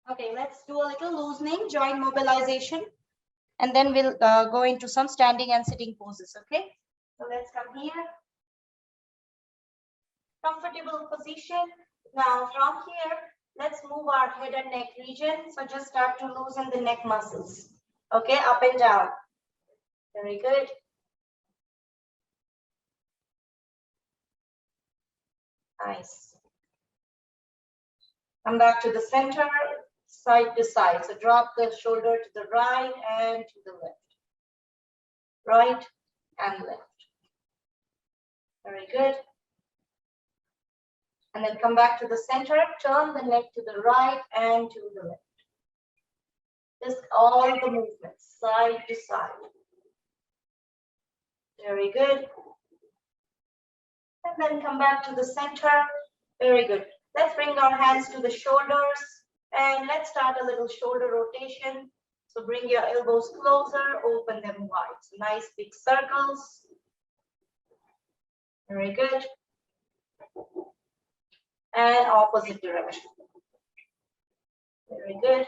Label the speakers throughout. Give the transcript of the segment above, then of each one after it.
Speaker 1: Okay, let's do a little loosening, joint mobilization, and then we'll go into some standing and sitting poses, okay? So let's come here. Comfortable position. Now from here, let's move our head and neck region. So just start to loosen the neck muscles. Okay, up and down. Very good. Nice. Come back to the center, side to side. So drop the shoulder to the right and to the left. Right and left. Very good. And then come back to the center, turn the neck to the right and to the left. Just all the movements, side to side. Very good. And then come back to the center. Very good. Let's bring our hands to the shoulders and let's start a little shoulder rotation. So bring your elbows closer, open them wide. So nice big circles. Very good. And opposite direction. Very good.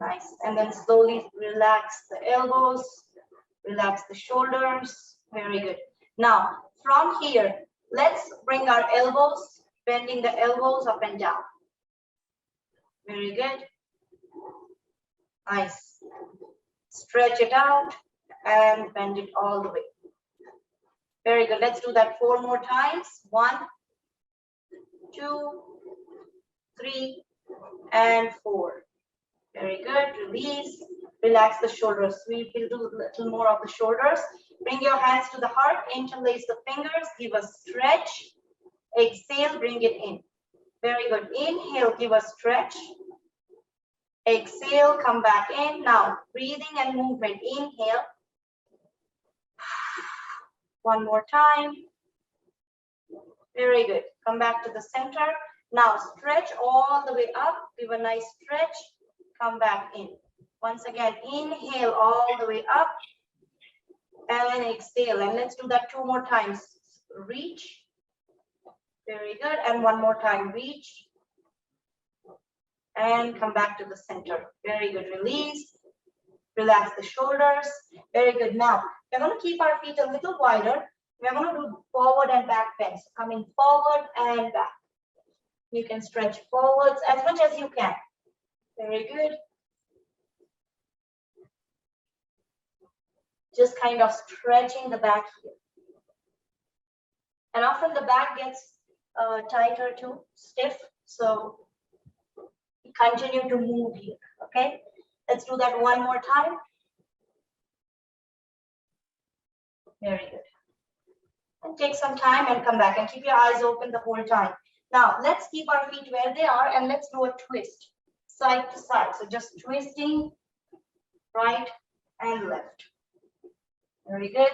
Speaker 1: Nice. And then slowly relax the elbows, relax the shoulders. Very good. Now, from here, let's bring our elbows, bending the elbows up and down. Very good. Nice. Stretch it out and bend it all the way. Very good. Let's do that 4 more times. 1, 2, 3, and 4. Very good. Release. Relax the shoulders. We will do a little more of the shoulders. Bring your hands to the heart. Interlace the fingers. Give a stretch. Exhale. Bring it in. Very good. Inhale. Give a stretch. Exhale. Come back in. Now, breathing and movement. Inhale. 1 more time. Very good. Come back to the center. Now, stretch all the way up. Give a nice stretch. Come back in. Once again, inhale all the way up and exhale. And let's do that 2 more times. Reach. Very good. And 1 more time. Reach. And come back to the center. Very good. Release. Relax the shoulders. Very good. Now, we're going to keep our feet a little wider. We're going to do forward and back bends. Coming forward and back. You can stretch forwards as much as you can. Very good. Just kind of stretching the back here. And often the back gets tighter too, stiff. So continue to move here. Okay. Let's do that 1 more time. Very good. And take some time and come back and keep your eyes open the whole time. Now let's keep our feet where they are and let's do a twist. Side to side. So just twisting right and left. Very good.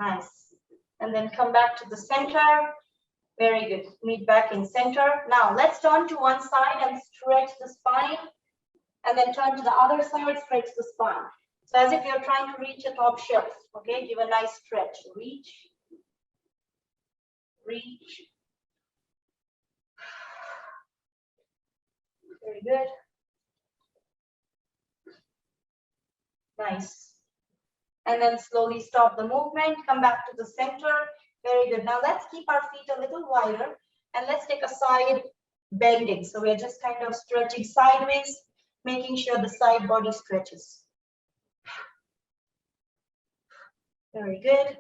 Speaker 1: Nice. And then come back to the center. Very good. Meet back in center. Now let's turn to one side and stretch the spine. And then turn to the other side, stretch the spine. So as if you're trying to reach a top shelf. Okay, give a nice stretch. Reach. Reach. Very good. Nice. And then slowly stop the movement. Come back to the center. Very good. Now let's keep our feet a little wider and let's take a side bending. So we're just kind of stretching sideways, making sure the side body stretches. Very good.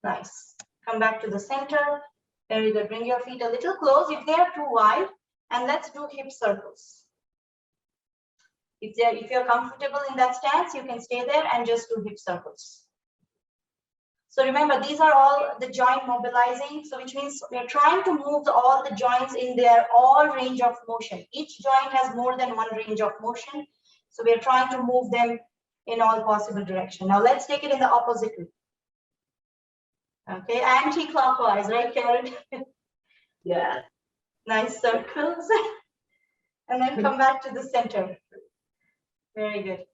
Speaker 1: Nice. Come back to the center. Very good. Bring your feet a little close if they are too wide. And let's do hip circles. If you're comfortable in that stance, you can stay there and just do hip circles. So remember, these are all the joint mobilizing. So which means we're trying to move all the joints in their all range of motion. Each joint has more than one range of motion. So we're trying to move them in all possible direction. Now let's take it in the opposite way. Okay, anti-clockwise, right, Karen? Yeah. Nice circles. And then come back to the center. Very good.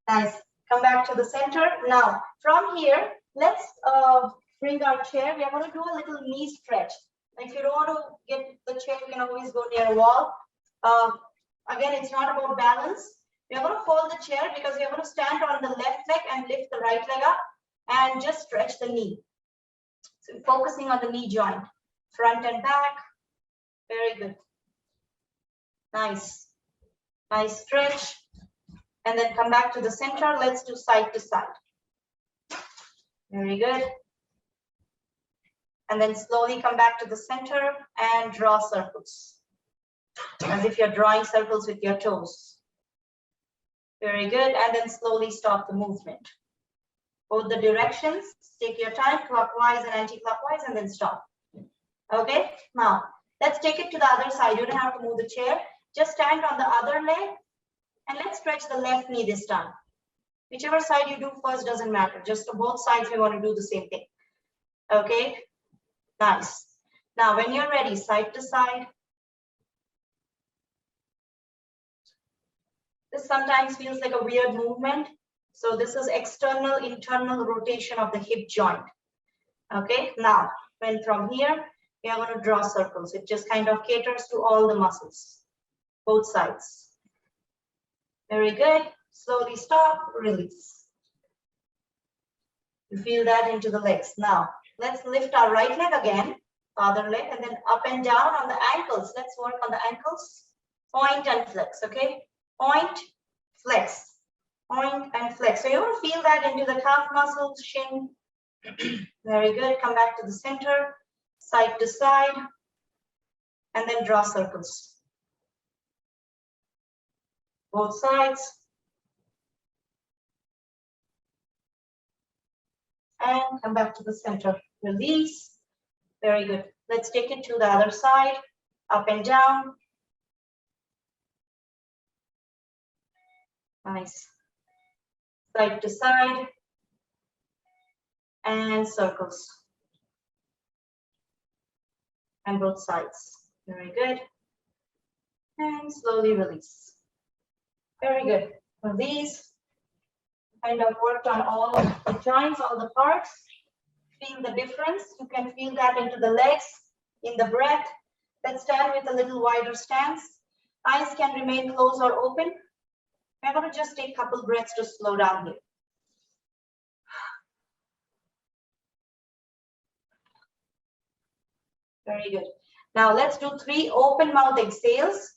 Speaker 1: Nice. Come back to the center. Now, from here, let's bring our chair. We are going to do a little knee stretch. If you don't want to get the chair, you can always go near a wall. Again, it's not about balance. We are going to fold the chair because we are going to stand on the left leg and lift the right leg up and just stretch the knee. So focusing on the knee joint, front and back. Very good. Nice. Nice stretch. And then come back to the center. Let's do side to side. Very good. And then slowly come back to the center and draw circles. As if you're drawing circles with your toes. Very good. And then slowly stop the movement. Both the directions. Take your time, clockwise and anti-clockwise, and then stop. Okay. Now, let's take it to the other side. You don't have to move the chair. Just stand on the other leg. And let's stretch the left knee this time. Whichever side you do first doesn't matter. Just to both sides, we want to do the same thing. Okay. Nice. Now, when you're ready, side to side. This sometimes feels like a weird movement. So this is external, internal rotation of the hip joint. Okay. Now, when from here, we are going to draw circles. It just kind of caters to all the muscles, both sides. Very good. Slowly stop, release. You feel that into the legs. Now, let's lift our right leg again, other leg, and then up and down on the ankles. Let's work on the ankles. Point and flex, okay? Point, flex, point and flex. So you want to feel that into the calf muscles, shin. Very good. Come back to the center, side to side, and then draw circles. Both sides. And come back to the center. Release. Very good. Let's take it to the other side. Up and down. Nice. Side to side. And circles. And both sides. Very good. And slowly release. Very good. Release. Kind of worked on all the joints, all the parts. Feel the difference. You can feel that into the legs, in the breath. Let's stand with a little wider stance. Eyes can remain closed or open. I'm going to just take a couple breaths to slow down here. Very good. Now let's do 3 open mouth exhales.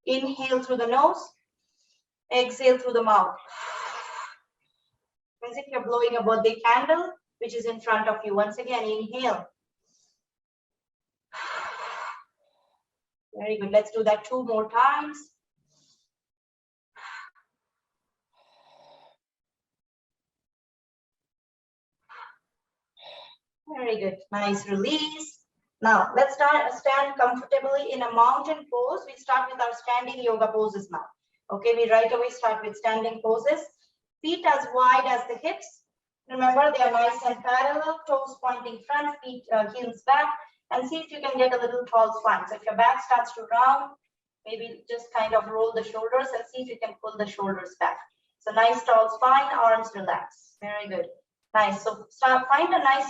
Speaker 1: Inhale through the nose. Exhale through the mouth. As if you're blowing a birthday candle, which is in front of you. Once again, inhale. Very good. Let's do that 2 more times. Very good. Nice release. Now, let's stand comfortably in a mountain pose. We start with our standing yoga poses now. Okay, we right away start with standing poses. Feet as wide as the hips. Remember, they are nice and parallel, toes pointing front, feet heels back, and see if you can get a little tall spine. So if your back starts to round, maybe just kind of roll the shoulders and see if you can pull the shoulders back. So nice tall spine, arms relax. Very good. Nice. So find a nice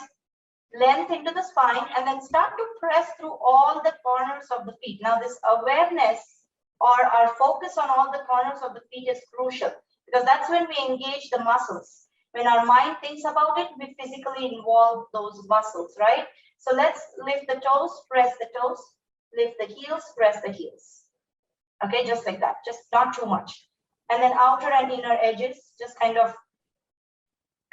Speaker 1: length into the spine and then start to press through all the corners of the feet. Now this awareness or our focus on all the corners of the feet is crucial because that's when we engage the muscles. When our mind thinks about it, we physically involve those muscles, right? So let's lift the toes, press the toes, lift the heels, press the heels. Okay, just like that, just not too much. And then outer and inner edges, just kind of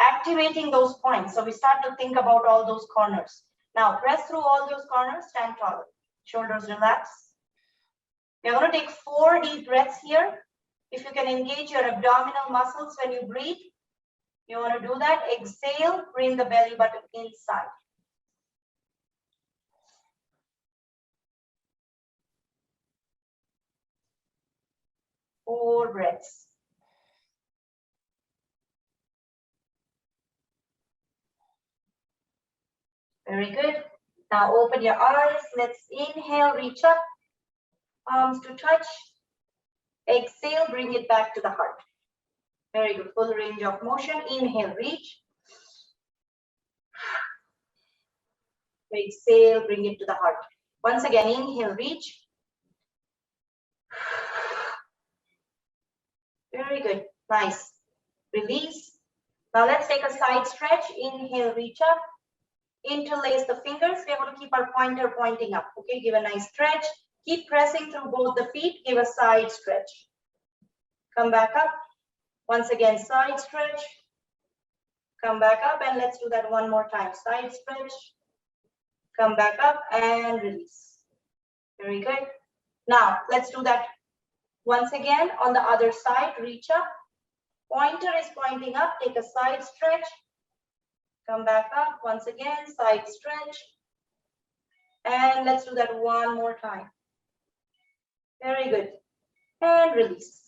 Speaker 1: activating those points. So we start to think about all those corners. Now press through all those corners, stand taller. Shoulders relax. You're going to take 4 deep breaths here. If you can engage your abdominal muscles when you breathe, you want to do that. Exhale, bring the belly button inside. Four breaths. Very good. Now open your eyes. Let's inhale, reach up. Arms to touch. Exhale, bring it back to the heart. Very good. Full range of motion. Inhale, reach. Exhale, bring it to the heart. Once again, inhale, reach. Very good. Nice. Release. Now let's take a side stretch. Inhale, reach up. Interlace the fingers. We're going to keep our pointer pointing up. Okay, give a nice stretch. Keep pressing through both the feet. Give a side stretch. Come back up. Once again, side stretch. Come back up, and let's do that one more time. Side stretch. Come back up and release. Very good. Now let's do that once again on the other side. Reach up. Pointer is pointing up. Take a side stretch. Come back up. Once again, side stretch. And let's do that one more time. Very good. And release.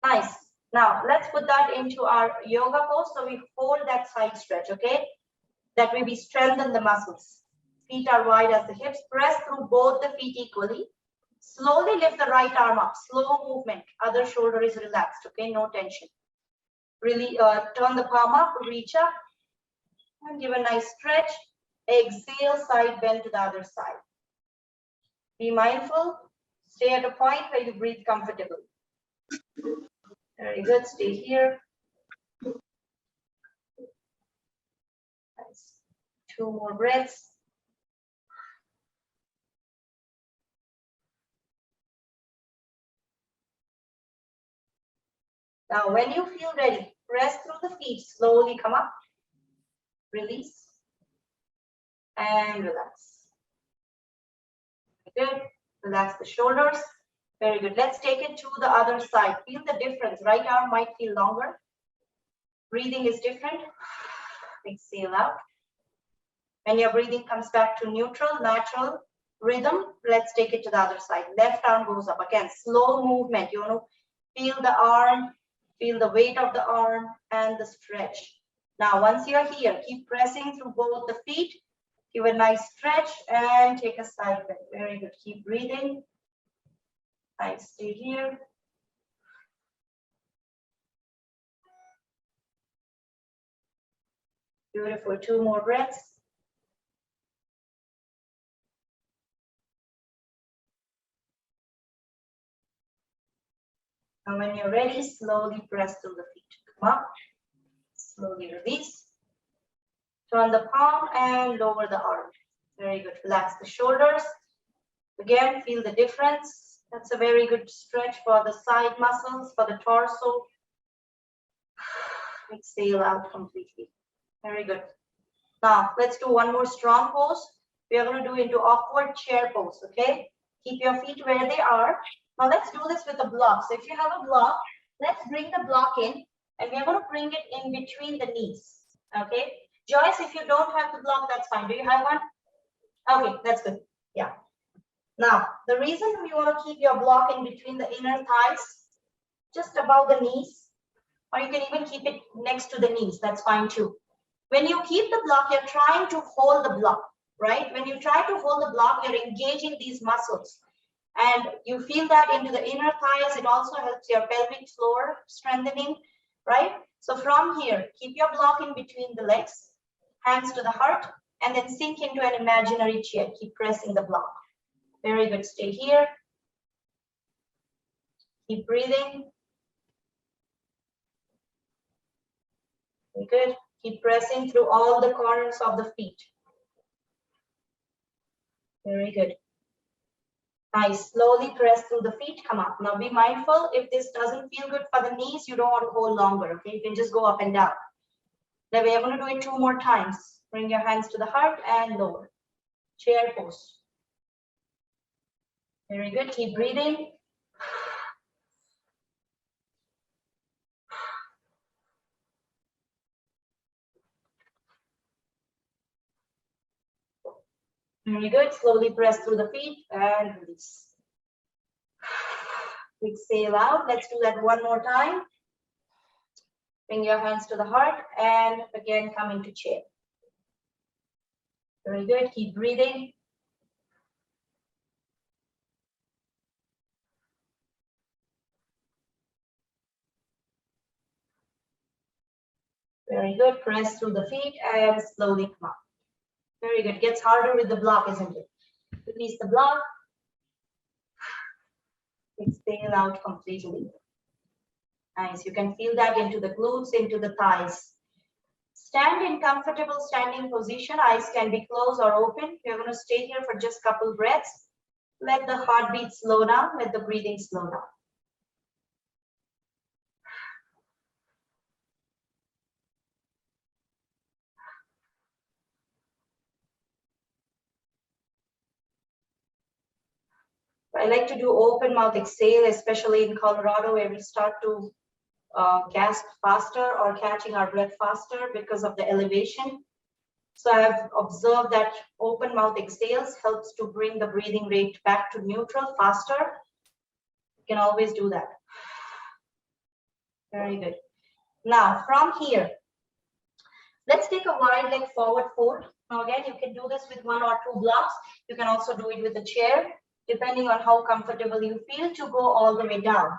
Speaker 1: Nice. Now let's put that into our yoga pose. So we hold that side stretch, okay? That way we strengthen the muscles. Feet are wide as the hips. Press through both the feet equally. Slowly lift the right arm up. Slow movement. Other shoulder is relaxed, okay? No tension. Really turn the palm up, reach up, and give a nice stretch. Exhale, side bend to the other side. Be mindful. Stay at a point where you breathe comfortably. Very good. Stay here. Nice. 2 more breaths. Now, when you feel ready, press through the feet. Slowly come up. Release. And relax. Good. Relax the shoulders. Very good. Let's take it to the other side. Feel the difference. Right arm might feel longer. Breathing is different. Exhale out. When your breathing comes back to neutral, natural rhythm, let's take it to the other side. Left arm goes up. Again, slow movement. You want to feel the arm, feel the weight of the arm and the stretch. Now, once you're here, keep pressing through both the feet. Give a nice stretch and take a side bend. Very good. Keep breathing. Nice. Stay here. Beautiful. 2 more breaths. And when you're ready, slowly press through the feet. Come up. Slowly release. Turn the palm and lower the arm. Very good. Relax the shoulders. Again, feel the difference. That's a very good stretch for the side muscles, for the torso. Exhale out completely. Very good. Now, let's do one more strong pose. We are going to do into awkward chair pose, okay? Keep your feet where they are. Now, let's do this with a block. So, if you have a block, let's bring the block in, and we're going to bring it in between the knees, okay? Joyce, if you don't have the block, that's fine. Do you have one? Okay, that's good. Yeah. Now, the reason we want to keep your block in between the inner thighs, just above the knees, or you can even keep it next to the knees, that's fine too. When you keep the block, you're trying to hold the block, right? When you try to hold the block, you're engaging these muscles. And you feel that into the inner thighs. It also helps your pelvic floor strengthening, right? So from here, keep your block in between the legs, hands to the heart, and then sink into an imaginary chair. Keep pressing the block. Very good. Stay here. Keep breathing. Very good. Keep pressing through all the corners of the feet. Very good. Nice. Slowly press through the feet. Come up. Now be mindful. If this doesn't feel good for the knees, you don't want to hold longer. Okay. You can just go up and down. Then we are going to do it 2 more times. Bring your hands to the heart and lower. Chair pose. Very good. Keep breathing. Very good. Slowly press through the feet and release. Exhale out. Let's do that one more time. Bring your hands to the heart and again come into chair. Very good. Keep breathing. Very good. Press through the feet and slowly come up. Very good. Gets harder with the block, isn't it? Release the block. Exhale out completely. Nice. You can feel that into the glutes, into the thighs. Stand in comfortable standing position. Eyes can be closed or open. You're going to stay here for just a couple breaths. Let the heartbeat slow down. Let the breathing slow down. I like to do open mouth exhale, especially in Colorado, where we start to gasp faster or catching our breath faster because of the elevation. So I've observed that open mouth exhales helps to bring the breathing rate back to neutral faster. You can always do that. Very good. Now from here, let's take a wide leg forward fold. Now again, you can do this with 1 or 2 blocks. You can also do it with a chair, depending on how comfortable you feel to go all the way down.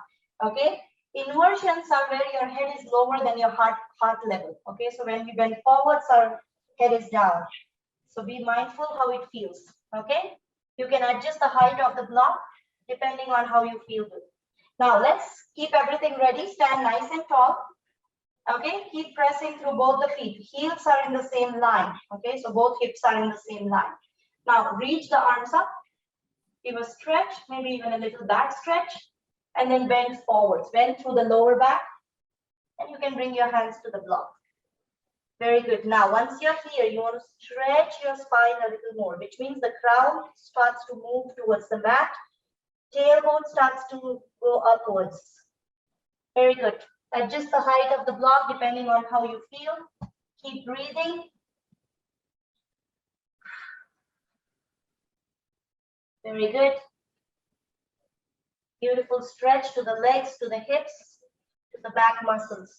Speaker 1: Okay. Inversions are where your head is lower than your heart level. Okay. So when we bend forwards, our head is down. So be mindful how it feels. Okay. You can adjust the height of the block depending on how you feel good. Now let's keep everything ready. Stand nice and tall. Okay, keep pressing through both the feet. Heels are in the same line. Okay, so both hips are in the same line. Now reach the arms up. Give a stretch, maybe even a little back stretch, and then bend forwards. Bend through the lower back, and you can bring your hands to the block. Very good. Now, once you're here, you want to stretch your spine a little more, which means the crown starts to move towards the mat. Tailbone starts to go upwards. Very good. Adjust the height of the block depending on how you feel. Keep breathing. Very good. Beautiful stretch to the legs, to the hips, to the back muscles.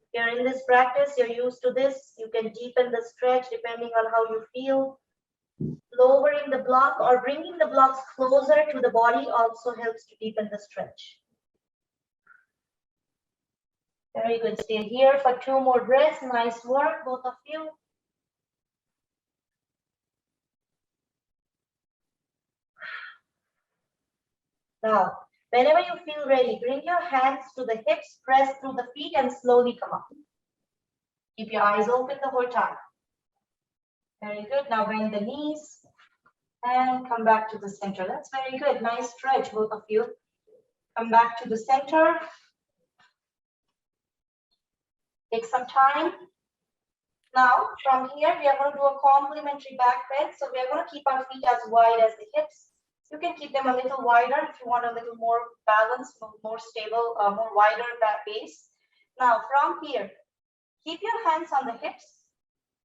Speaker 1: If you're in this practice, you're used to this. You can deepen the stretch depending on how you feel. Lowering the block or bringing the blocks closer to the body also helps to deepen the stretch. Very good. Stay here for 2 more breaths. Nice work, both of you. Now, whenever you feel ready, bring your hands to the hips, press through the feet, and slowly come up. Keep your eyes open the whole time. Very good. Now bend the knees and come back to the center. That's very good. Nice stretch, both of you. Come back to the center. Take some time. Now, from here, we are going to do a complementary back bend. So we are going to keep our feet as wide as the hips. You can keep them a little wider if you want a little more balance, more stable, more wider back base. Now, from here, keep your hands on the hips.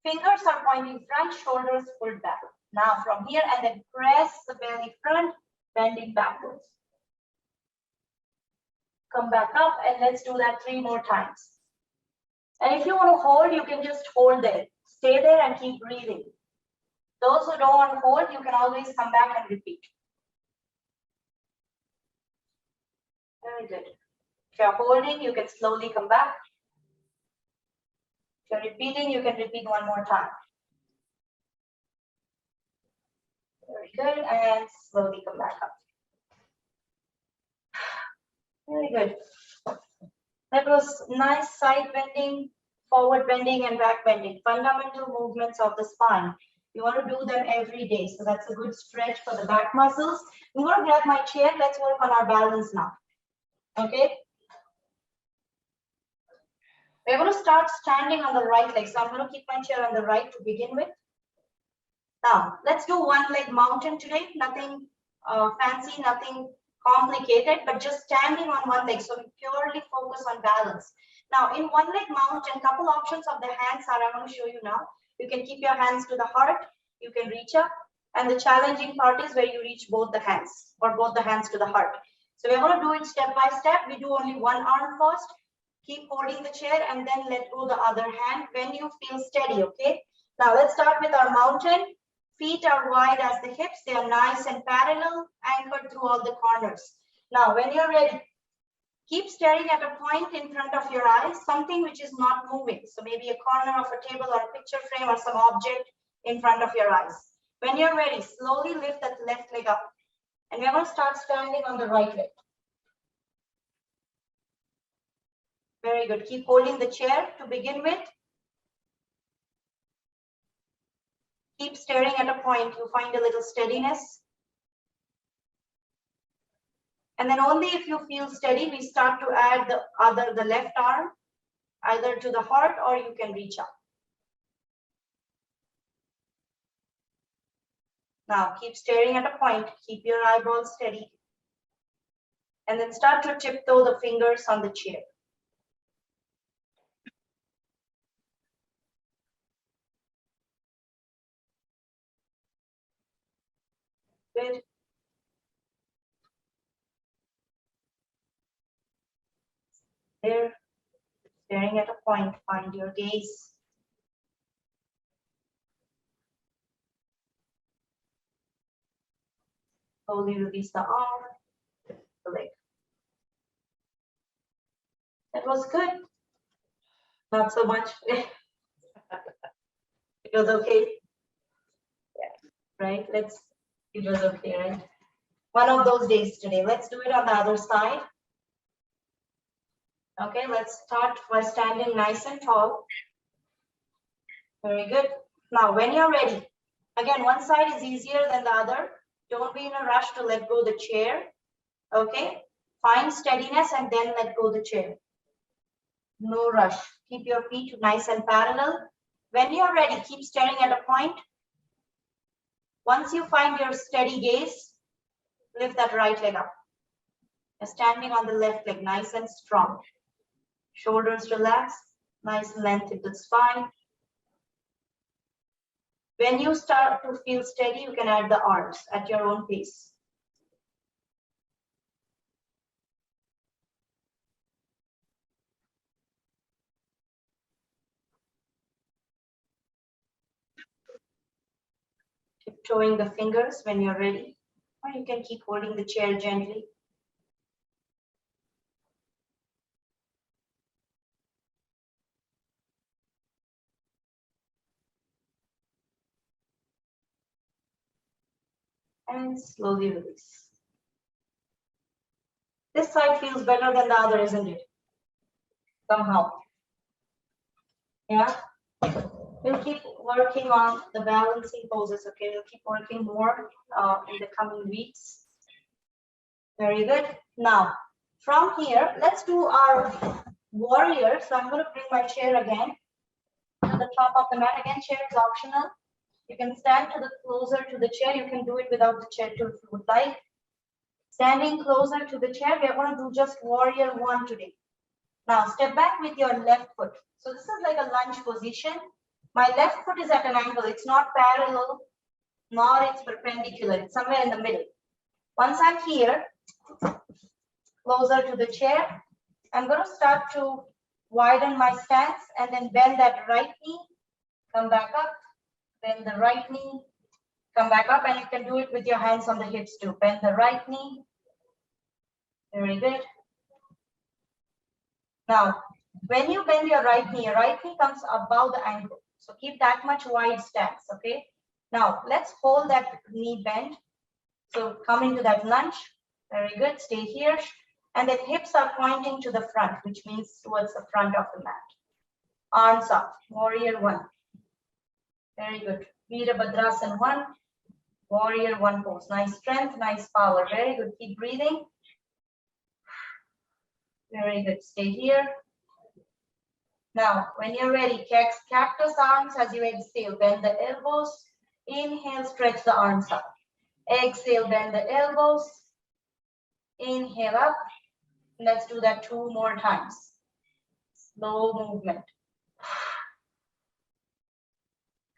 Speaker 1: Fingers are pointing front, shoulders pulled back. Now from here, and then press the belly front, bending backwards. Come back up, and let's do that 3 more times. And if you want to hold, you can just hold there. Stay there and keep breathing. Those who don't want to hold, you can always come back and repeat. Very good. If you're holding, you can slowly come back. If you're repeating, you can repeat 1 more time. Very good, and slowly come back up. Very good. That was nice side bending, forward bending, and back bending. Fundamental movements of the spine. You want to do them every day. So that's a good stretch for the back muscles. I'm going to grab my chair. Let's work on our balance now. Okay. We're going to start standing on the right leg. So I'm going to keep my chair on the right to begin with. Now, let's do 1 leg mountain today. Nothing fancy, nothing complicated, but just standing on 1 leg. So we purely focus on balance. Now, in 1 leg mountain, couple options of the hands are I'm going to show you now. You can keep your hands to the heart. You can reach up. And the challenging part is where you reach both the hands or both the hands to the heart. So we're going to do it step by step. We do only 1 arm first. Keep holding the chair and then let go the other hand when you feel steady, okay? Now let's start with our mountain. Feet are wide as the hips. They are nice and parallel, anchored through all the corners. Now when you're ready, Keep staring at a point in front of your eyes, something which is not moving. So maybe a corner of a table or a picture frame or some object in front of your eyes. When you're ready, slowly lift that left leg up. And we're going to start standing on the right leg. Very good. Keep holding the chair to begin with. Keep staring at a point. You find a little steadiness. And then only if you feel steady, we start to add the left arm, either to the heart or you can reach up. Now keep staring at a point. Keep your eyeballs steady. And then start to tiptoe the fingers on the chair. Good. There, staring at a point, find your gaze. Slowly release the arm, the leg. That was good. Not so much. It was okay. Yeah, right? It was okay, right? One of those days today. Let's do it on the other side. Okay, let's start by standing nice and tall. Very good. Now, when you're ready, again, one side is easier than the other. Don't be in a rush to let go the chair. Okay, find steadiness and then let go the chair. No rush. Keep your feet nice and parallel. When you're ready, keep staring at a point. Once you find your steady gaze, lift that right leg up. You're standing on the left leg, nice and strong. Shoulders relax, nice length in the spine. When you start to feel steady, you can add the arms at your own pace. Tiptoeing the fingers when you're ready, or you can keep holding the chair gently. And slowly release. This side feels better than the other, isn't it? Somehow. Yeah. We'll keep working on the balancing poses, okay? We'll keep working more in the coming weeks. Very good. Now, from here, let's do our warrior. So I'm going to bring my chair again to the top of the mat. Again, chair is optional. You can stand closer to the chair. You can do it without the chair too if you would like. Standing closer to the chair, we're going to do just warrior one today. Now, step back with your left foot. So this is like a lunge position. My left foot is at an angle. It's not parallel, nor it's perpendicular. It's somewhere in the middle. Once I'm here, closer to the chair, I'm going to start to widen my stance and then bend that right knee, come back up, bend the right knee, come back up, and you can do it with your hands on the hips too. Bend the right knee. Very good. Now, when you bend your right knee comes above the ankle. So keep that much wide stance, okay? Now, let's hold that knee bent. So come into that lunge. Very good. Stay here. And then hips are pointing to the front, which means towards the front of the mat. Arms up. Warrior one. Very good. Virabhadrasana one. Warrior one pose. Nice strength, nice power. Very good. Keep breathing. Very good. Stay here. Now, when you're ready, cactus arms as you exhale. Bend the elbows. Inhale, stretch the arms up. Exhale, bend the elbows. Inhale up. Let's do that 2 more times. Slow movement.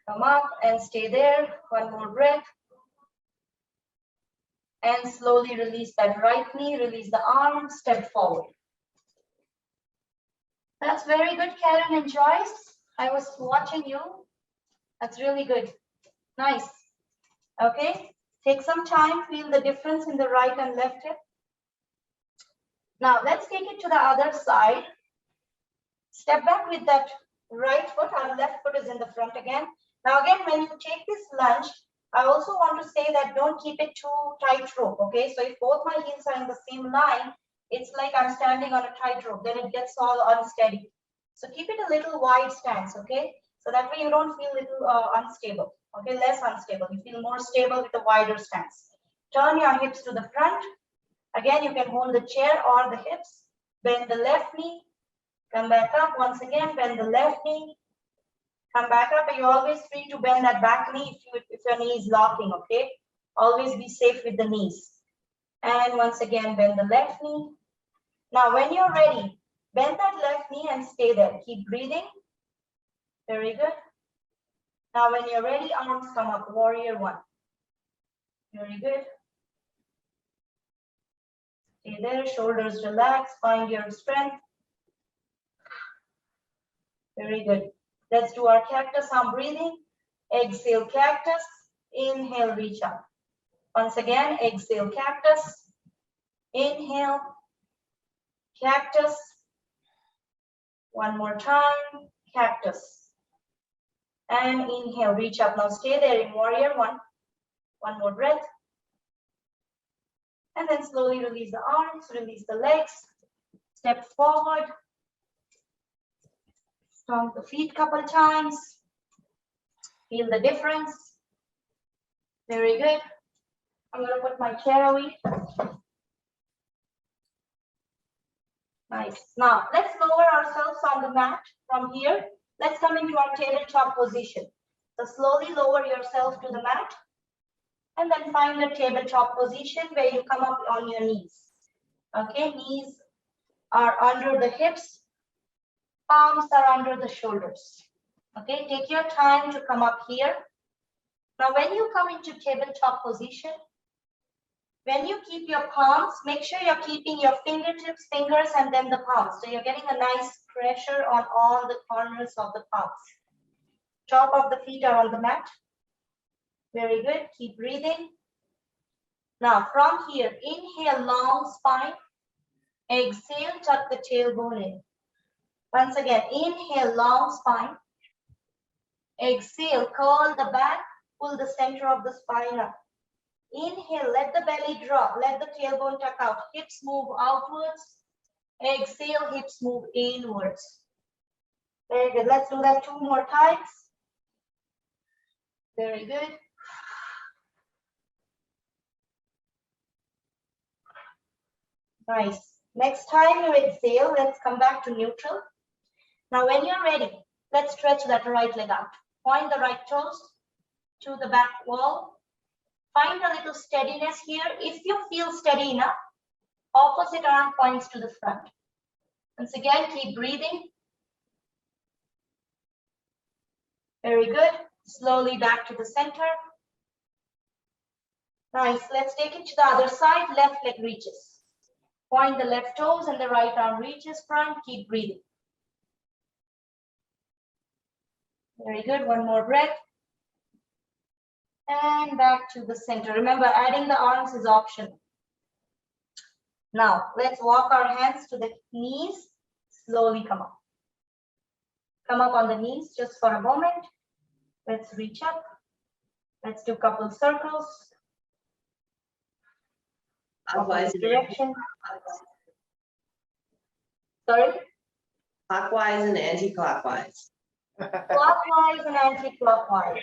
Speaker 1: Come up and stay there. 1 more breath. And slowly release that right knee. Release the arm. Step forward. That's very good, Karen and Joyce. I was watching you. That's really good. Nice. Okay. Take some time. Feel the difference in the right and left hip. Now let's take it to the other side. Step back with that right foot. Our left foot is in the front again. Now again, when you take this lunge, I also want to say that don't keep it too tight rope, okay? So if both my heels are in the same line, it's like I'm standing on a tight rope, then it gets all unsteady. So keep it a little wide stance, okay? So that way you don't feel little unstable, okay? Less unstable. You feel more stable with a wider stance. Turn your hips to the front. Again, you can hold the chair or the hips. Bend the left knee. Come back up. Once again, bend the left knee. Come back up. You're always free to bend that back knee if your knee is locking, okay? Always be safe with the knees. And once again, bend the left knee. Now, when you're ready, bend that left knee and stay there. Keep breathing. Very good. Now, when you're ready, arms come up. Warrior one. Very good. Stay there. Shoulders relax. Find your strength. Very good. Let's do our cactus arm breathing. Exhale, cactus. Inhale, reach up. Once again, exhale, cactus. Inhale, cactus. One more time, cactus. And inhale, reach up. Now stay there in warrior one. One more breath. And then slowly release the arms, release the legs. Step forward. Stomp the feet a couple times. Feel the difference. Very good. I'm going to put my chair away. Nice. Now, let's lower ourselves on the mat from here. Let's come into our tabletop position. So slowly lower yourself to the mat. And then find the tabletop position where you come up on your knees. Okay, knees are under the hips. Palms are under the shoulders. Okay, take your time to come up here. Now, when you come into tabletop position, when you keep your palms, make sure you're keeping your fingertips, fingers, and then the palms. So you're getting a nice pressure on all the corners of the palms. Top of the feet are on the mat. Very good. Keep breathing. Now, from here, inhale, long spine. Exhale, tuck the tailbone in. Once again, inhale, long spine. Exhale, curl the back, pull the center of the spine up. Inhale, let the belly drop, let the tailbone tuck out. Hips move outwards. Exhale, hips move inwards. Very good. Let's do that 2 more times. Very good. Nice. Next time you exhale, let's come back to neutral. Now, when you're ready, let's stretch that right leg out. Point the right toes to the back wall. Find a little steadiness here. If you feel steady enough, opposite arm points to the front. Once again, keep breathing. Very good. Slowly back to the center. Nice. Let's take it to the other side. Left leg reaches. Point the left toes and the right arm reaches front. Keep breathing. Very good. One more breath. And back to the center. Remember, adding the arms is optional. Now, let's walk our hands to the knees. Slowly come up. Come up on the knees just for a moment. Let's reach up. Let's do a couple circles. Opposite direction. Sorry?
Speaker 2: Clockwise and anti-clockwise.
Speaker 1: Clockwise and anti-clockwise.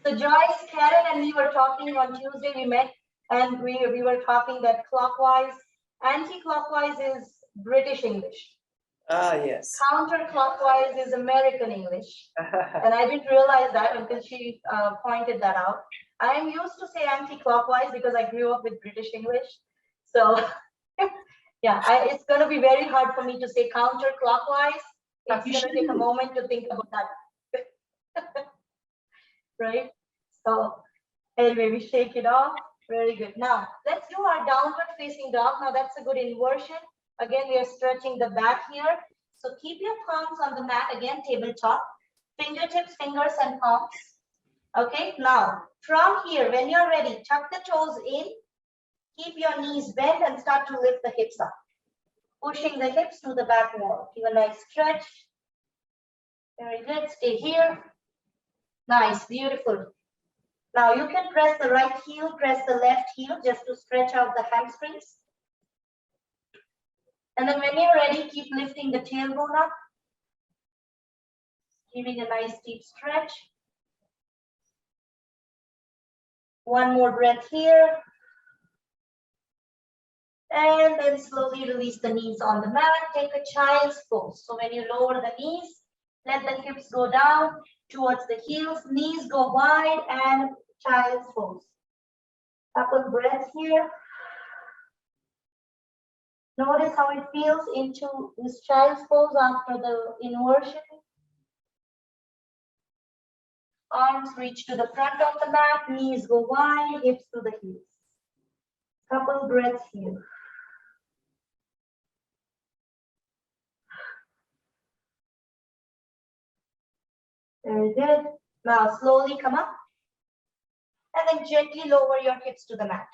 Speaker 1: So Joyce, Karen, and we were talking on Tuesday. We met and we were talking that clockwise, anti-clockwise is British English.
Speaker 2: Ah, yes.
Speaker 1: Counterclockwise is American English. And I didn't realize that until she pointed that out. I am used to say anti-clockwise because I grew up with British English. So yeah, it's going to be very hard for me to say counterclockwise. It's going to take a moment to think about that. Right? So anyway, we shake it off. Very good. Now, let's do our downward facing dog. Now, that's a good inversion. Again, we are stretching the back here. So keep your palms on the mat. Again, tabletop. Fingertips, fingers, and palms. Okay, now, from here, when you're ready, tuck the toes in. Keep your knees bent and start to lift the hips up. pushing the hips to the back wall. Give a nice stretch. Very good. Stay here. Nice, beautiful. Now you can press the right heel, press the left heel just to stretch out the hamstrings. And then when you're ready, keep lifting the tailbone up. Giving a nice deep stretch. One more breath here. And then slowly release the knees on the mat. Take a child's pose. So when you lower the knees, let the hips go down towards the heels. Knees go wide and child's pose. Couple breaths here. Notice how it feels into this child's pose after the inversion. Arms reach to the front of the mat, knees go wide, hips to the heels. Couple breaths here. Very good. Now slowly come up and then gently lower your hips to the mat.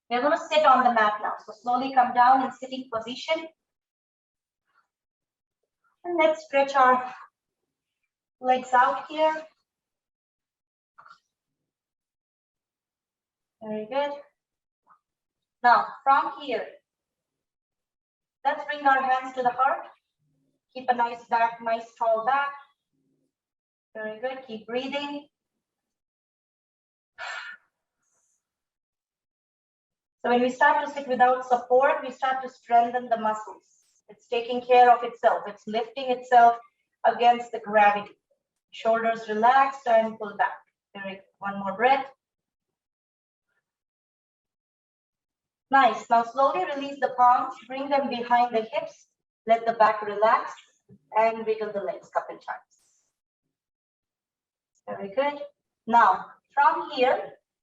Speaker 1: We're going to sit on the mat now. So slowly come down in sitting position. And let's stretch our legs out here. Very good. Now from here, let's bring our hands to the heart. Keep a nice back, nice tall back. Very good. Keep breathing. So when we start to sit without support, we start to strengthen the muscles. It's taking care of itself. It's lifting itself against the gravity. Shoulders relaxed and pull back. Very good. One more breath. Nice. Now slowly release the palms. Bring them behind the hips. Let the back relax and wiggle the legs a couple times. Very good. Now from here,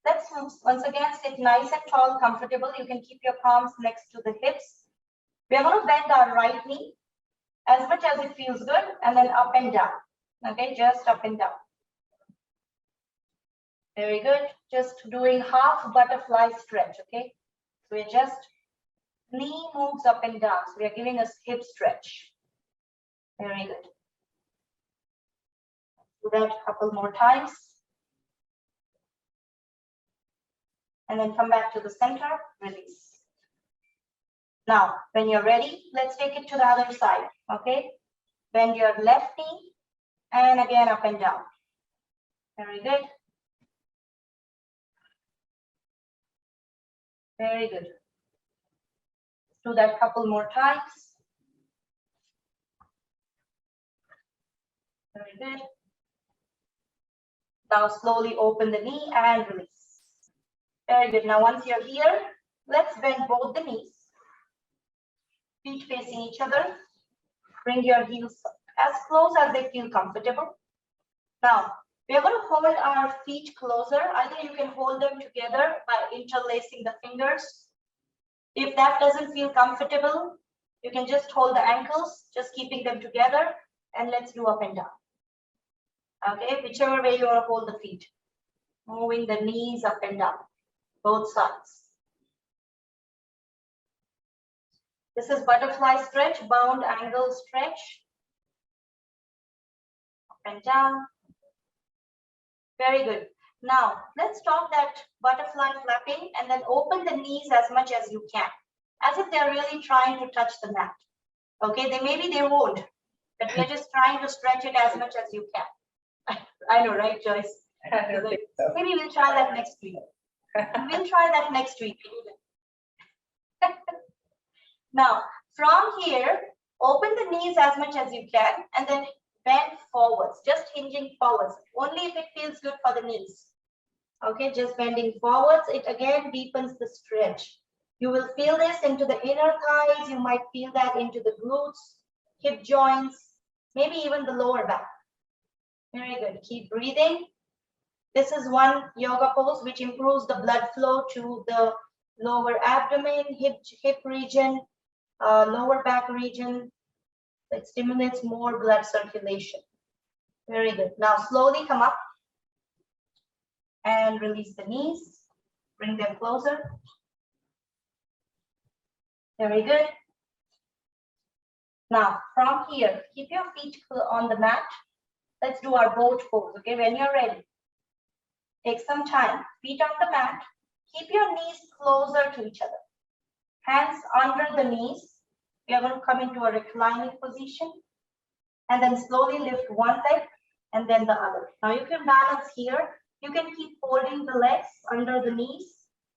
Speaker 1: let's once again sit nice and tall, comfortable. You can keep your palms next to the hips. We are going to bend our right knee as much as it feels good and then up and down. Okay, just up and down. Very good. Just doing half butterfly stretch. Okay, so we're just knee moves up and down. So we are giving us hip stretch. Very good. Do that a couple more times. And then come back to the center, release. Now, when you're ready, let's take it to the other side, okay? Bend your left knee and again up and down. Very good. Very good. Do that a couple more times. Very good. Now slowly open the knee and release. Very good. Now once you're here, let's bend both the knees. Feet facing each other. Bring your heels as close as they feel comfortable. Now, we are going to hold our feet closer. Either you can hold them together by interlacing the fingers. If that doesn't feel comfortable, you can just hold the ankles, just keeping them together, and let's do up and down. Okay, whichever way you want to hold the feet. Moving the knees up and down, both sides. This is butterfly stretch, bound angle stretch. Up and down. Very good. Now, let's stop that butterfly flapping and then open the knees as much as you can, as if they're really trying to touch the mat. Okay, maybe they won't, but we're just trying to stretch it as much as you can. I know, right, Joyce? Maybe we'll try that next week. We'll try that next week. Now, from here, open the knees as much as you can and then bend forwards, just hinging forwards, only if it feels good for the knees. Okay, just bending forwards, it again deepens the stretch. You will feel this into the inner thighs, you might feel that into the glutes, hip joints, maybe even the lower back. Very good, keep breathing. This is one yoga pose which improves the blood flow to the lower abdomen, hip region, lower back region. It stimulates more blood circulation. Very good. Now slowly come up and release the knees. Bring them closer. Very good. Now, from here, keep your feet on the mat. Let's do our boat pose, okay? When you're ready, take some time. Feet on the mat. Keep your knees closer to each other. Hands under the knees. You're going to come into a reclining position. And then slowly lift one leg and then the other. Now you can balance here. You can keep holding the legs under the knees.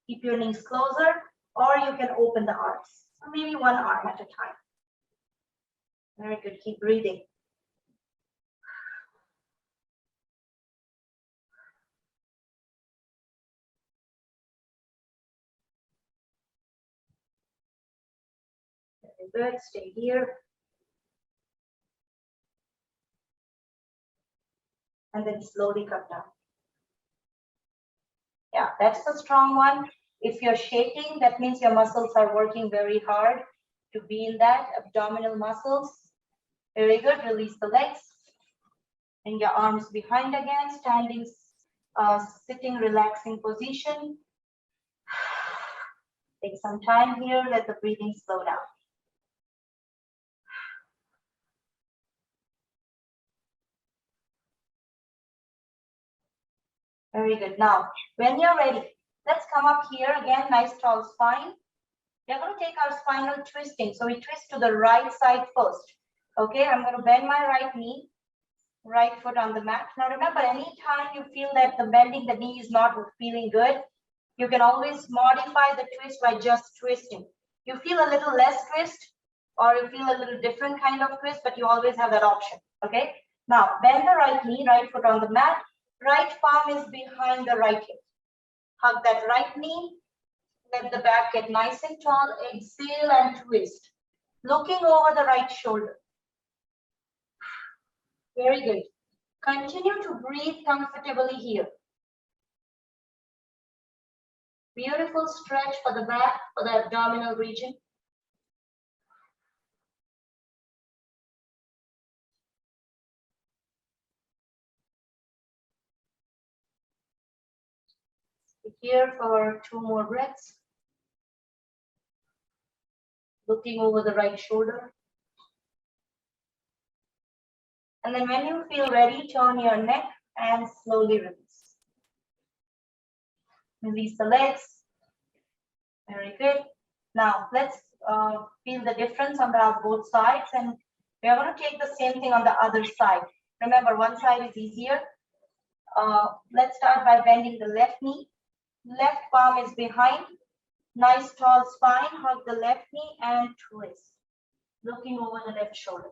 Speaker 1: Keep your knees closer, or you can open the arms. Or maybe one arm at a time. Very good. Keep breathing. Very good. Stay here. And then slowly come down. Yeah, that's a strong one. If you're shaking, that means your muscles are working very hard to be in that. Abdominal muscles. Very good. Release the legs. And your arms behind again. Standing, sitting, relaxing position. Take some time here. Let the breathing slow down. Very good. Now, when you're ready, let's come up here again. Nice tall spine. We're going to take our spinal twisting. So we twist to the right side first. Okay, I'm going to bend my right knee, right foot on the mat. Now remember, anytime you feel that the bending the knee is not feeling good, you can always modify the twist by just twisting. You feel a little less twist, or you feel a little different kind of twist, but you always have that option. Okay, now bend the right knee, right foot on the mat. Right palm is behind the right hip. Hug that right knee. Let the back get nice and tall. Exhale and twist. Looking over the right shoulder. Very good. Continue to breathe comfortably here. Beautiful stretch for the back, for the abdominal region. Here for 2 more breaths. Looking over the right shoulder. And then when you feel ready, turn your neck and slowly release. Release the legs. Very good. Now let's feel the difference on both sides, and we are going to take the same thing on the other side. Remember, one side is easier. Let's start by bending the left knee. Left palm is behind. Nice tall spine. Hug the left knee and twist. Looking over the left shoulder.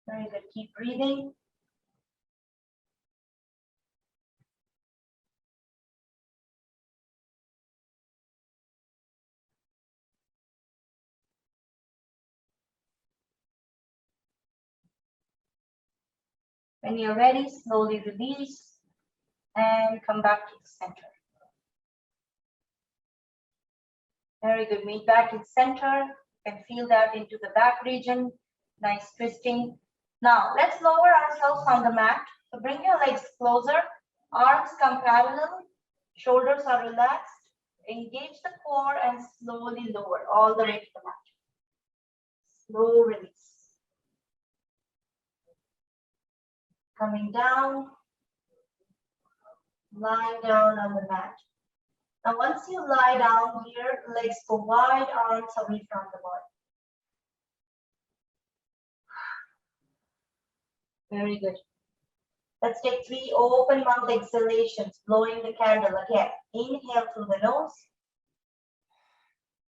Speaker 1: Very good. Keep breathing. When you're ready, slowly release and come back to the center. Very good. Meet back in center. You can feel that into the back region. Nice twisting. Now, let's lower ourselves on the mat. So bring your legs closer. Arms come parallel. Shoulders are relaxed. Engage the core and slowly lower all the way to the mat. Slow release. Coming down. Lying down on the mat. Now, once you lie down here, legs go wide, arms away from the body. Very good. Let's take 3 open mouth exhalations, blowing the candle again. Inhale through the nose.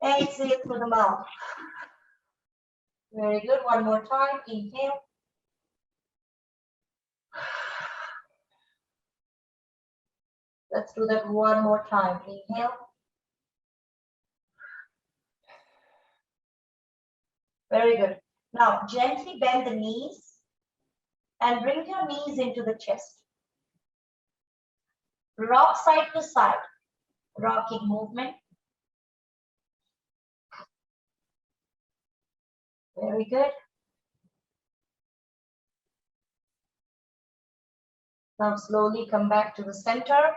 Speaker 1: Exhale through the mouth. Very good. One more time. Inhale. Let's do that one more time. Inhale. Very good. Now, gently bend the knees and bring your knees into the chest. Rock side to side. Rocking movement. Very good. Now slowly come back to the center.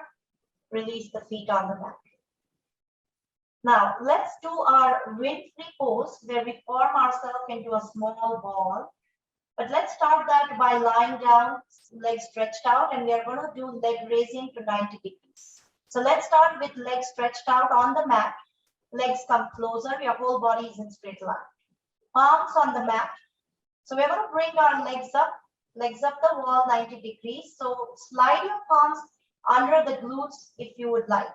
Speaker 1: Release the feet on the back. Now, let's do our wind-free pose where we form ourselves into a small ball. But let's start that by lying down, legs stretched out, and we are going to do leg raising to 90 degrees. So let's start with legs stretched out on the mat. Legs come closer, your whole body is in straight line. Palms on the mat. So we're going to bring our legs up the wall 90 degrees. So slide your palms under the glutes if you would like.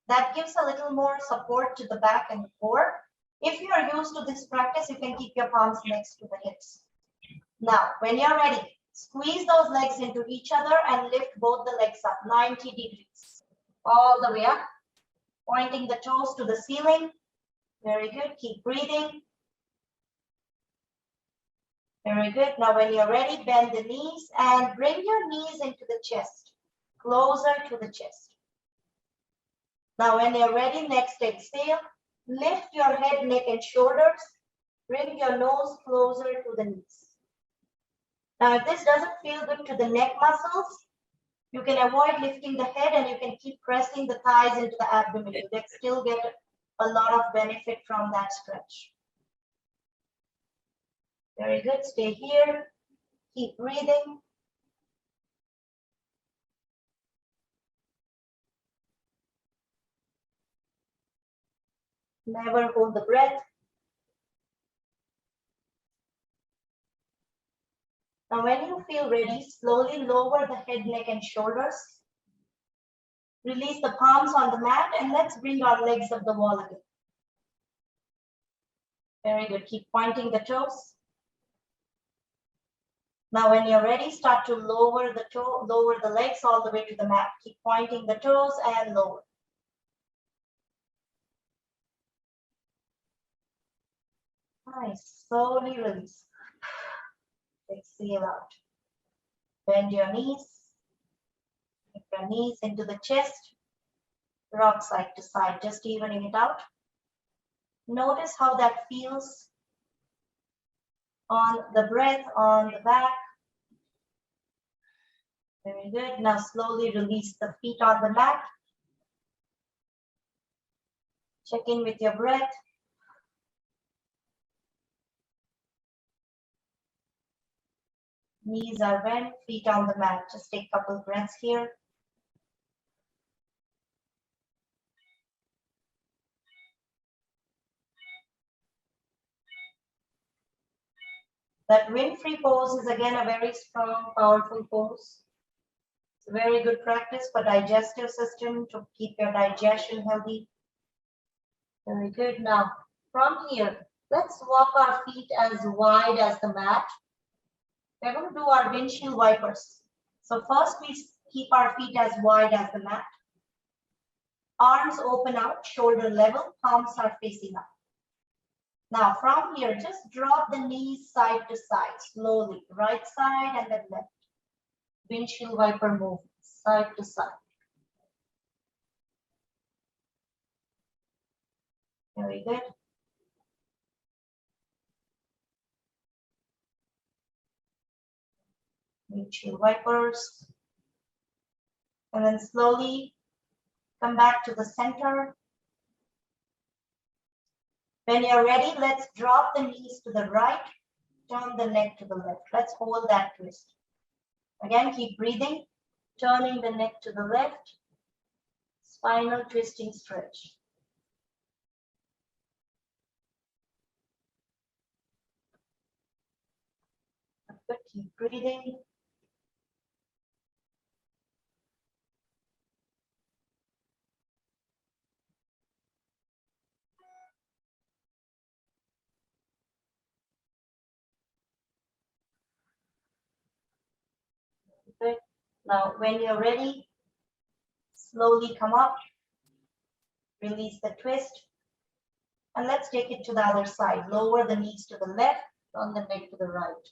Speaker 1: That gives a little more support to the back and the core. If you are used to this practice, you can keep your palms next to the hips. Now, when you're ready, squeeze those legs into each other and lift both the legs up 90 degrees. All the way up, pointing the toes to the ceiling. Very good. Keep breathing. Very good. Now, when you're ready, bend the knees and bring your knees into the chest, closer to the chest. Now, when you're ready, next exhale, lift your head, neck, and shoulders. Bring your nose closer to the knees. Now, if this doesn't feel good to the neck muscles, you can avoid lifting the head and you can keep pressing the thighs into the abdomen. You can still get a lot of benefit from that stretch. Very good. Stay here. Keep breathing. Never hold the breath. Now, when you feel ready, slowly lower the head, neck, and shoulders. Release the palms on the mat and let's bring our legs up the wall again. Very good. Keep pointing the toes. Now, when you're ready, start to lower the legs all the way to the mat. Keep pointing the toes and lower. Nice. Slowly release. Exhale out. Bend your knees. Take your knees into the chest. Rock side to side, just evening it out. Notice how that feels on the breath, on the back. Very good. Now slowly release the feet on the mat. Check in with your breath. Knees are bent, feet on the mat. Just take a couple breaths here. That wind-free pose is again a very strong, powerful pose. It's a very good practice for digestive system to keep your digestion healthy. Very good. Now, from here, let's walk our feet as wide as the mat. We're going to do our windshield wipers. So first we keep our feet as wide as the mat. Arms open out, shoulder level, palms are facing up. Now from here, just drop the knees side to side, slowly, right side and then left. Windshield wiper movement, side to side. Very good. Windshield wipers. And then slowly come back to the center. When you're ready, let's drop the knees to the right, turn the neck to the left. Let's hold that twist. Again, keep breathing, turning the neck to the left, spinal twisting stretch. Good, keep breathing. Good. Now, when you're ready, slowly come up, release the twist, and let's take it to the other side. Lower the knees to the left, turn the neck to the right.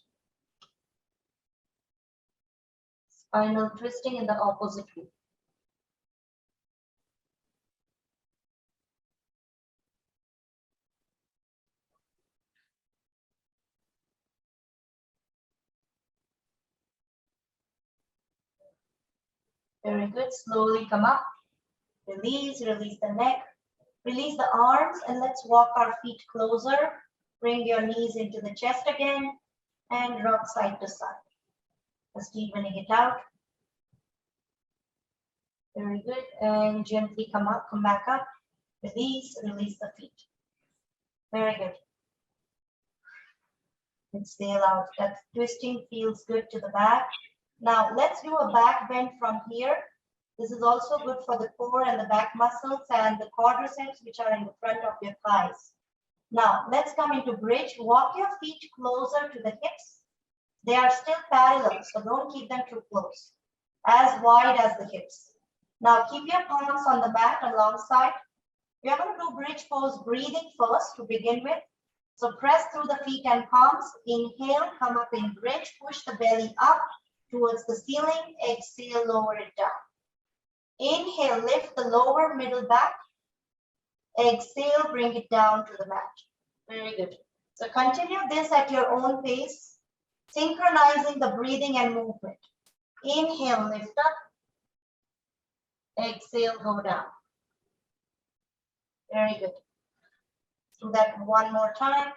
Speaker 1: Spinal twisting in the opposite way. Very good. Slowly come up, release the neck, Release the arms and let's walk our feet closer. Bring your knees into the chest again and rock side to side. Just evening it out. Very good. And gently come up, come back up. Release, release the feet. Very good. Exhale out. That twisting feels good to the back. Now let's do a back bend from here. This is also good for the core and the back muscles and the quadriceps, which are in the front of your thighs. Now let's come into bridge. Walk your feet closer to the hips. They are still parallel, so don't keep them too close. As wide as the hips. Now keep your palms on the mat alongside. We are going to do bridge pose breathing first to begin with. So press through the feet and palms. Inhale, come up in bridge. Push the belly up towards the ceiling. Exhale, lower it down. Inhale, lift the lower middle back. Exhale, bring it down to the mat. Very good. So continue this at your own pace, synchronizing the breathing and movement. Inhale, lift up. Exhale, go down. Very good. Do that one more time.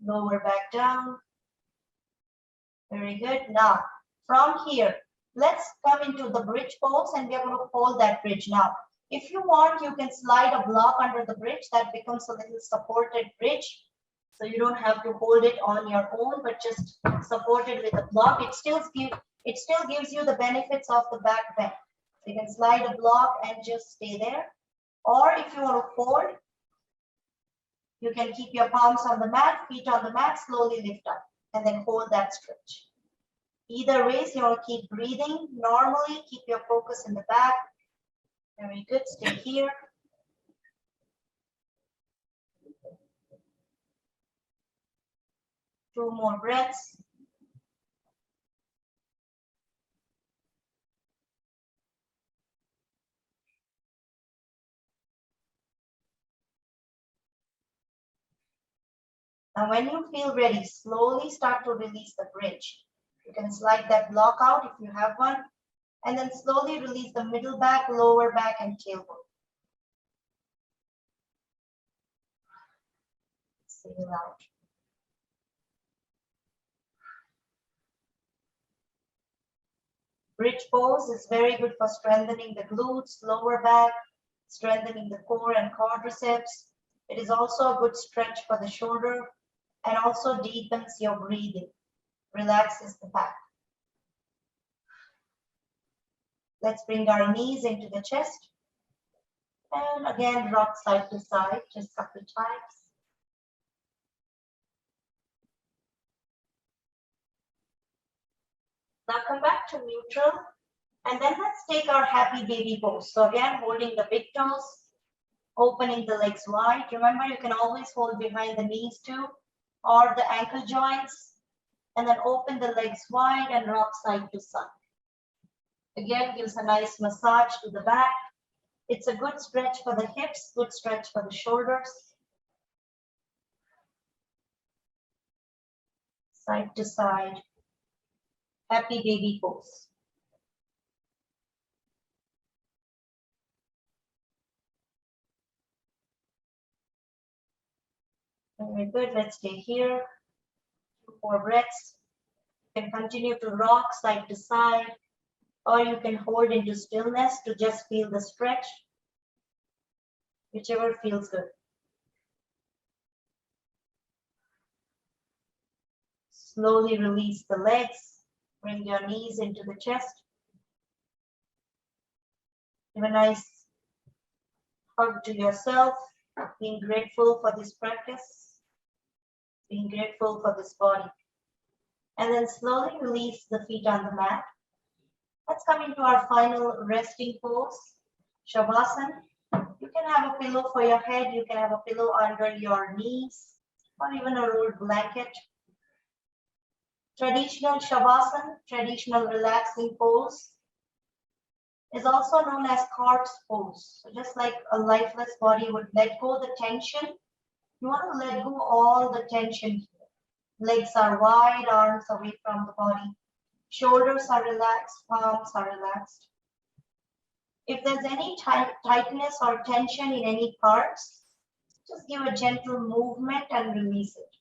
Speaker 1: Lower back down. Very good. Now, from here, let's come into the bridge pose and we are going to hold that bridge. Now, if you want, you can slide a block under the bridge. That becomes a little supported bridge. So you don't have to hold it on your own, but just support it with a block. It still gives you the benefits of the back bend. So you can slide a block and just stay there. Or if you want to hold, you can keep your palms on the mat, feet on the mat, slowly lift up, and then hold that stretch. Either ways, you want to keep breathing. Normally, keep your focus in the back. Very good. Stay here. Two more breaths. Now, when you feel ready, slowly start to release the bridge. You can slide that block out if you have one, and then slowly release the middle back, lower back, and tailbone. Exhale out. Bridge pose is very good for strengthening the glutes, lower back, strengthening the core and quadriceps. It is also a good stretch for the shoulder and also deepens your breathing, relaxes the back. Let's bring our knees into the chest. And again, rock side to side, just a couple times. Now come back to neutral. And then let's take our happy baby pose. So again, holding the big toes, opening the legs wide. Remember, you can always hold behind the knees too, or the ankle joints. And then open the legs wide and rock side to side. Again, gives a nice massage to the back. It's a good stretch for the hips, good stretch for the shoulders. Side to side. Happy baby pose. Very good. Let's stay here. 2 more breaths. You can continue to rock side to side, or you can hold into stillness to just feel the stretch, whichever feels good. Slowly release the legs. Bring your knees into the chest. Give a nice hug to yourself, being grateful for this practice, being grateful for this body. And then slowly release the feet on the mat. Let's come into our final resting pose, Shavasana. You can have a pillow for your head, you can have a pillow under your knees, or even a rolled blanket. Traditional Shavasana, traditional relaxing pose, is also known as corpse pose. So just like a lifeless body would let go the tension, you want to let go all the tension here. Legs are wide, arms away from the body. Shoulders are relaxed, palms are relaxed. If there's any tightness or tension in any parts, just give a gentle movement and release it.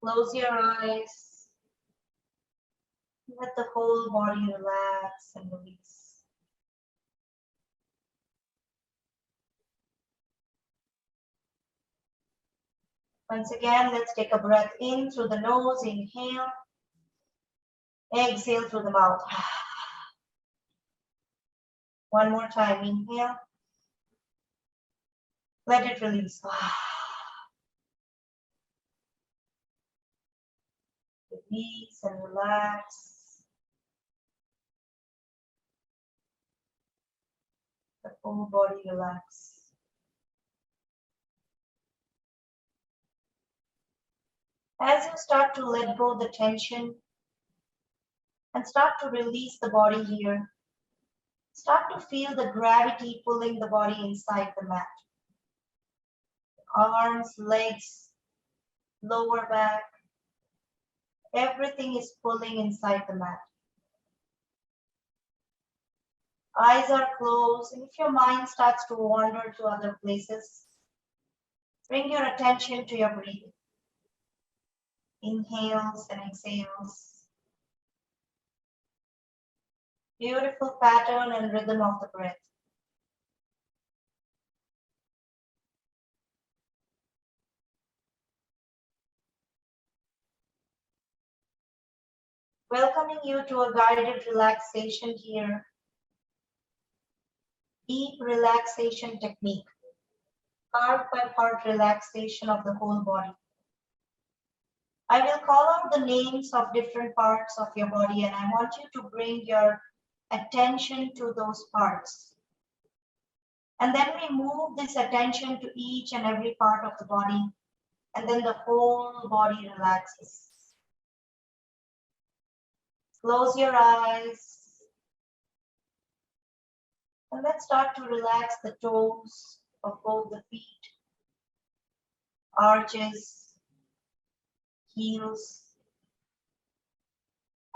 Speaker 1: Close your eyes. Let the whole body relax and release. Once again, let's take a breath in through the nose, inhale. Exhale through the mouth. One more time, inhale. Let it release. Release and relax. The whole body relax. As you start to let go the tension and start to release the body here, start to feel the gravity pulling the body inside the mat. Arms, legs, lower back, everything is pulling inside the mat. Eyes are closed, and if your mind starts to wander to other places, bring your attention to your breathing. Inhales and exhales. Beautiful pattern and rhythm of the breath. Welcoming you to a guided relaxation here. Deep relaxation technique. Part by part relaxation of the whole body. I will call out the names of different parts of your body, and I want you to bring your attention to those parts. And then we move this attention to each and every part of the body, and then the whole body relaxes. Close your eyes. And let's start to relax the toes of both the feet, arches, heels,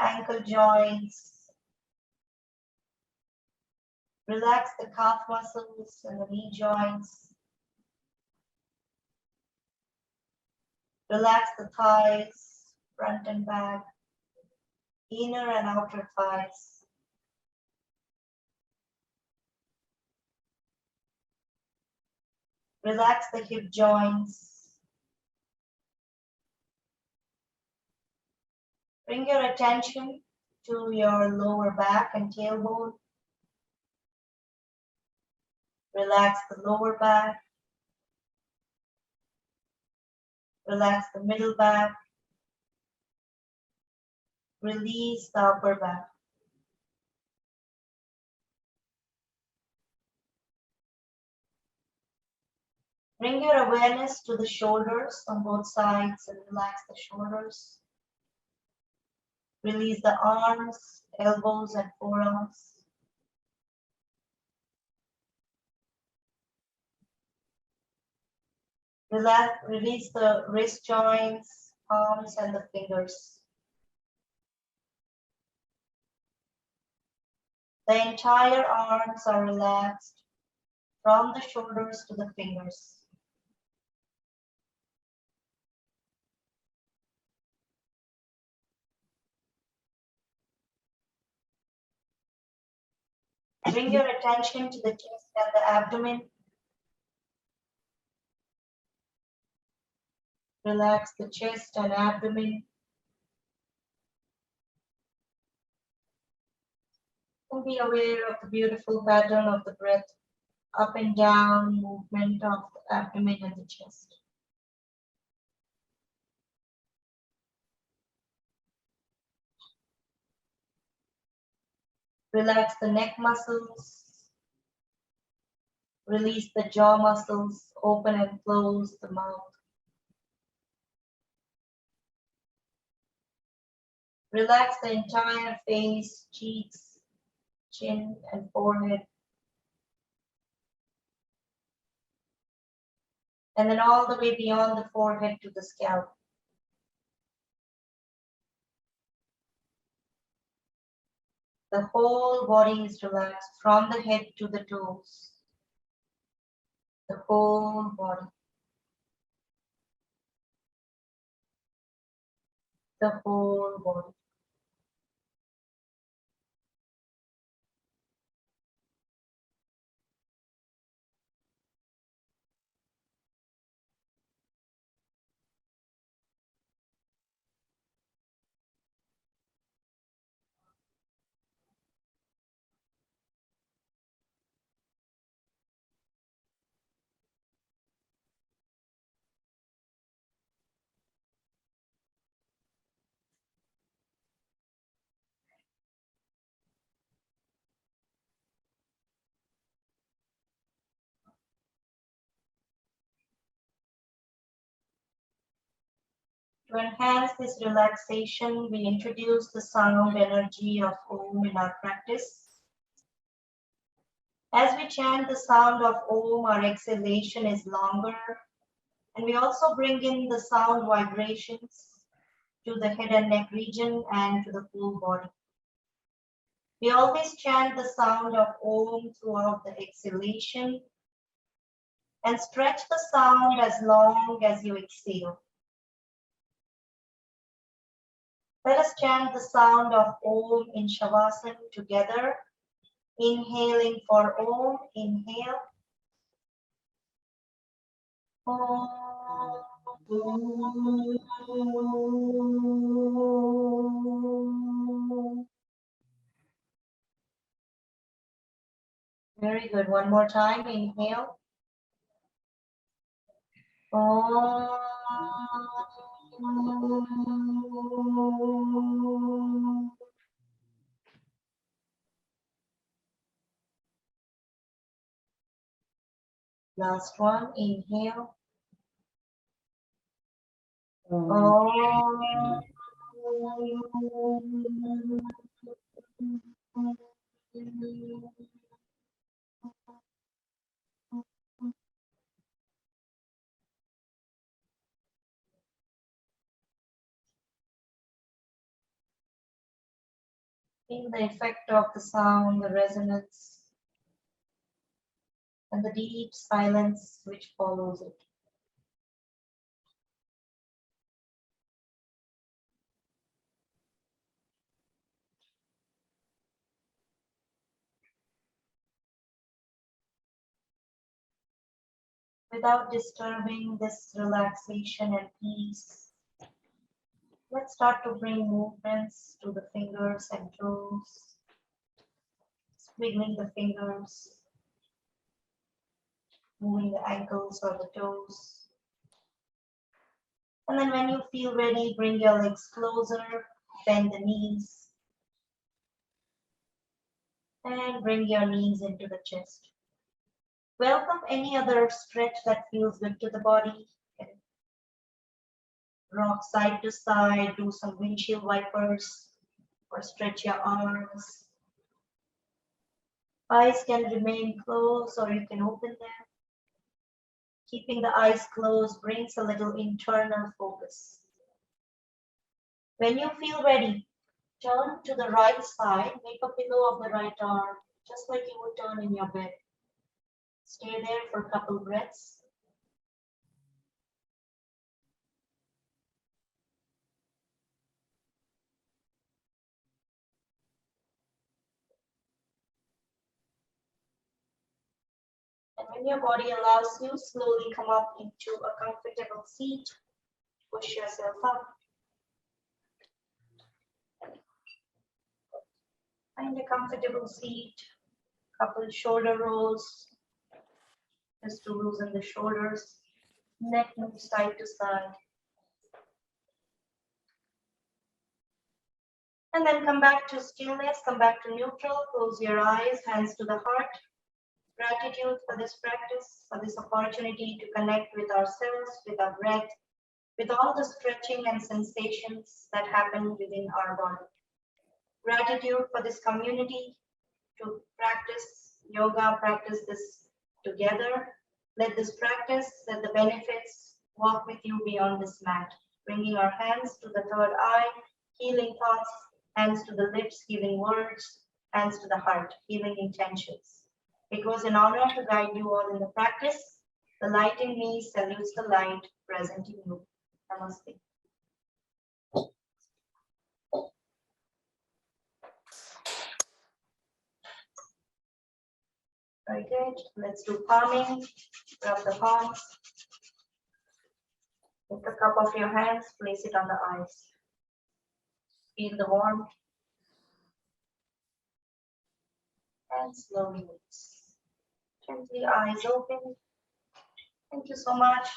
Speaker 1: ankle joints. Relax the calf muscles and the knee joints. Relax the thighs, front and back, inner and outer thighs. Relax the hip joints. Bring your attention to your lower back and tailbone. Relax the lower back. Relax the middle back. Release the upper back. Bring your awareness to the shoulders on both sides and relax the shoulders. Release the arms, elbows, and forearms. Release the wrist joints, palms, and the fingers. The entire arms are relaxed from the shoulders to the fingers. Bring your attention to the chest and the abdomen. Relax the chest and abdomen. And be aware of the beautiful pattern of the breath, up and down movement of the abdomen and the chest. Relax the neck muscles. Release the jaw muscles, open and close the mouth. Relax the entire face, cheeks, chin, and forehead. And then all the way beyond the forehead to the scalp. The whole body is relaxed from the head to the toes. The whole body. The whole body. To enhance this relaxation, we introduce the sound energy of Om in our practice. As we chant the sound of Om, our exhalation is longer, and we also bring in the sound vibrations to the head and neck region and to the full body. We always chant the sound of Om throughout the exhalation and stretch the sound as long as you exhale. Let us chant the sound of Om in Shavasana together. Inhaling for Om, inhale. Om. Very good. One more time. Inhale. Om. Last one. Inhale. Om. Feel the effect of the sound, the resonance, and the deep silence which follows it. Without disturbing this relaxation and peace, let's start to bring movements to the fingers and toes, squiggling the fingers, moving the ankles or the toes. And then when you feel ready, bring your legs closer, bend the knees, and bring your knees into the chest. Welcome any other stretch that feels good to the body. Rock side to side, do some windshield wipers, or stretch your arms. Eyes can remain closed or you can open them. Keeping the eyes closed brings a little internal focus. When you feel ready, turn to the right side, make a pillow of the right arm, just like you would turn in your bed. Stay there for a couple breaths. And when your body allows you, slowly come up into a comfortable seat. Push yourself up. Find a comfortable seat, couple shoulder rolls, just to loosen the shoulders. Neck moves side to side. And then come back to stillness, come back to neutral, close your eyes, hands to the heart. Gratitude for this practice, for this opportunity to connect with ourselves, with our breath, with all the stretching and sensations that happen within our body. Gratitude for this community to practice yoga, practice this together. Let this practice, let the benefits walk with you beyond this mat, bringing our hands to the third eye, healing thoughts, hands to the lips, healing words, hands to the heart, healing intentions. It was an honor to guide you all in the practice. The light in me salutes the light present in you. Namaste. Very good. Let's do palming. Rub the palms. Take the cup of your hands, place it on the eyes. Feel the warmth. And slowly release. Gently, eyes open. Thank you so much.